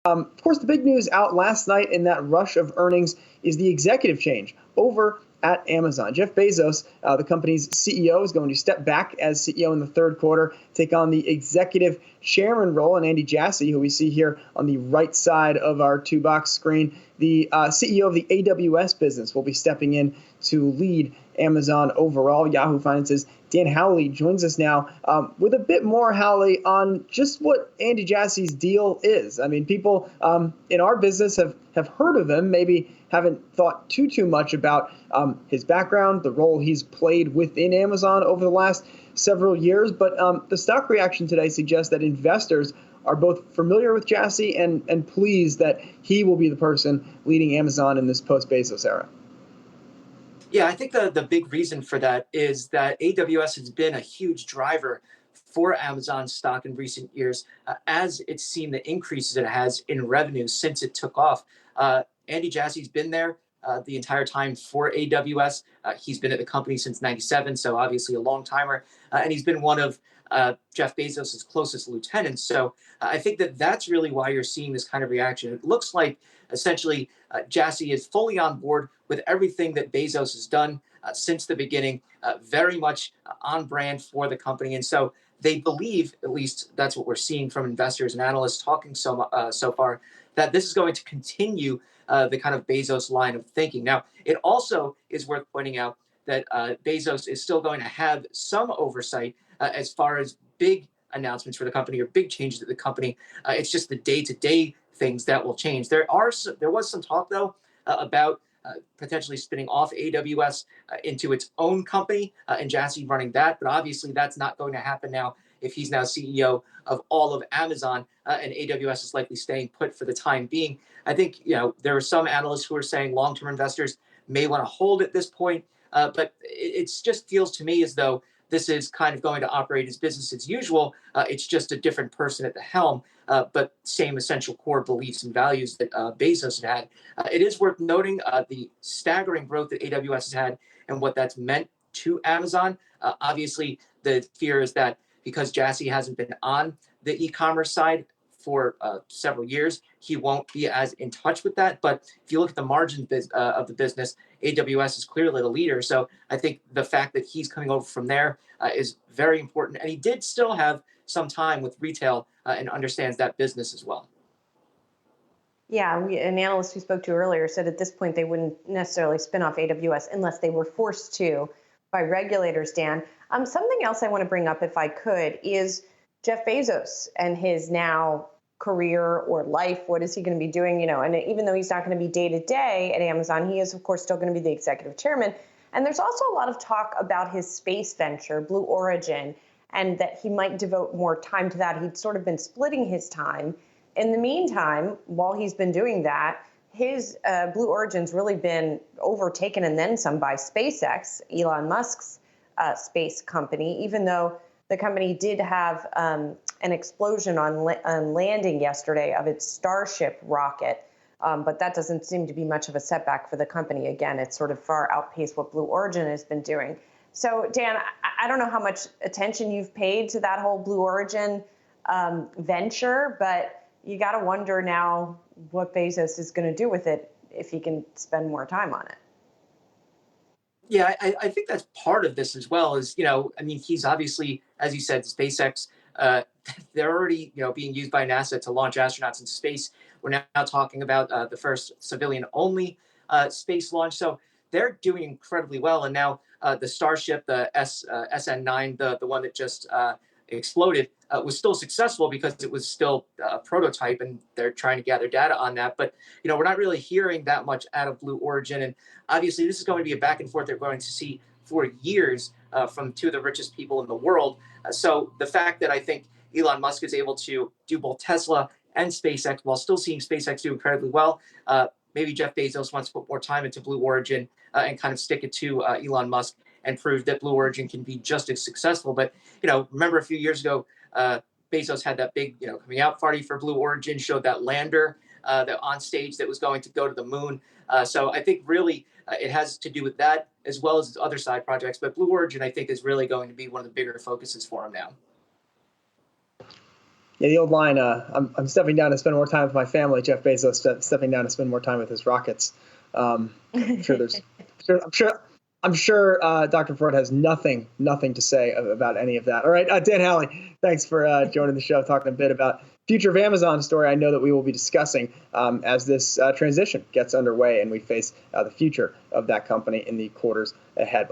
Of course, the big news out last night in that rush of earnings is the executive change over at Amazon. Jeff Bezos, the company's CEO, is going to step back as CEO in the third quarter, take on the executive chairman role. And Andy Jassy, who we see here on the right side of our two-box screen, the CEO of the AWS business, will be stepping in to lead Amazon overall. Yahoo Finance's Dan Howley joins us now with a bit more, Howley, on just what Andy Jassy's deal is. I mean, people in our business have heard of him, maybe haven't thought too much about his background, the role he's played within Amazon over the last several years. But the stock reaction today suggests that investors are both familiar with Jassy and pleased that he will be the person leading Amazon in this post-Bezos era. Yeah, I think the big reason for that is that AWS has been a huge driver for Amazon stock in recent years, as it's seen the increases it has in revenue since it took off. Andy Jassy's been there the entire time for AWS. He's been at the company since '97, so obviously a long timer, and he's been one of Jeff Bezos' closest lieutenants. So I think that that's really why you're seeing this kind of reaction. It looks like essentially Jassy is fully on board with everything that Bezos has done since the beginning, very much on brand for the company. And so they believe, at least that's what we're seeing from investors and analysts talking so far, that this is going to continue the kind of Bezos line of thinking. Now, it also is worth pointing out that Bezos is still going to have some oversight as far as big announcements for the company or big changes to the company. It's just the day-to-day things that will change. There was some talk though about potentially spinning off AWS into its own company and Jassy running that, but obviously that's not going to happen now if he's now CEO of all of Amazon and AWS is likely staying put for the time being. I think there are some analysts who are saying long-term investors may want to hold at this point, but it just feels to me as though this is kind of going to operate as business as usual. It's just a different person at the helm, but same essential core beliefs and values that Bezos had. It is worth noting the staggering growth that AWS has had and what that's meant to Amazon. Obviously, the fear is that because Jassy hasn't been on the e-commerce side for several years, he won't be as in touch with that. But if you look at the margin of the business, AWS is clearly the leader. So I think the fact that he's coming over from there is very important. And he did still have some time with retail and understands that business as well. Yeah, an analyst we spoke to earlier said at this point they wouldn't necessarily spin off AWS unless they were forced to by regulators, Dan. Something else I want to bring up, if I could, is Jeff Bezos and his now career or life. What is he going to be doing? And even though he's not going to be day to day at Amazon, he is, of course, still going to be the executive chairman. And there's also a lot of talk about his space venture, Blue Origin, and that he might devote more time to that. He'd sort of been splitting his time. In the meantime, while he's been doing that, his Blue Origin's really been overtaken and then some by SpaceX, Elon Musk's space company, even though the company did have an explosion on landing yesterday of its Starship rocket. But that doesn't seem to be much of a setback for the company. Again, it's sort of far outpaced what Blue Origin has been doing. So, Dan, I don't know how much attention you've paid to that whole Blue Origin venture, but you got to wonder now what Bezos is going to do with it if he can spend more time on it. Yeah, I think that's part of this as well. He's obviously, as you said, SpaceX. They're already, being used by NASA to launch astronauts into space. We're now talking about the first civilian-only space launch. So they're doing incredibly well. And now the Starship, the SN9, the one that just exploded, was still successful because it was still a prototype, and they're trying to gather data on that. But we're not really hearing that much out of Blue Origin, and obviously this is going to be a back and forth they're going to see for years from two of the richest people in the world. So the fact that I think Elon Musk is able to do both Tesla and SpaceX while still seeing SpaceX do incredibly well, maybe Jeff Bezos wants to put more time into Blue Origin and kind of stick it to Elon Musk and prove that Blue Origin can be just as successful. But, remember a few years ago, Bezos had that big, coming out party for Blue Origin, showed that lander that on stage that was going to go to the moon. So I think really it has to do with that as well as other side projects. But Blue Origin, I think, is really going to be one of the bigger focuses for him now. Yeah, the old line, I'm stepping down to spend more time with my family. Jeff Bezos stepping down to spend more time with his rockets. I'm sure there's, I'm sure Dr. Ford has nothing to say about any of that. All right, Dan Halley, thanks for joining the show, talking a bit about future of Amazon story. I know that we will be discussing as this transition gets underway and we face the future of that company in the quarters ahead.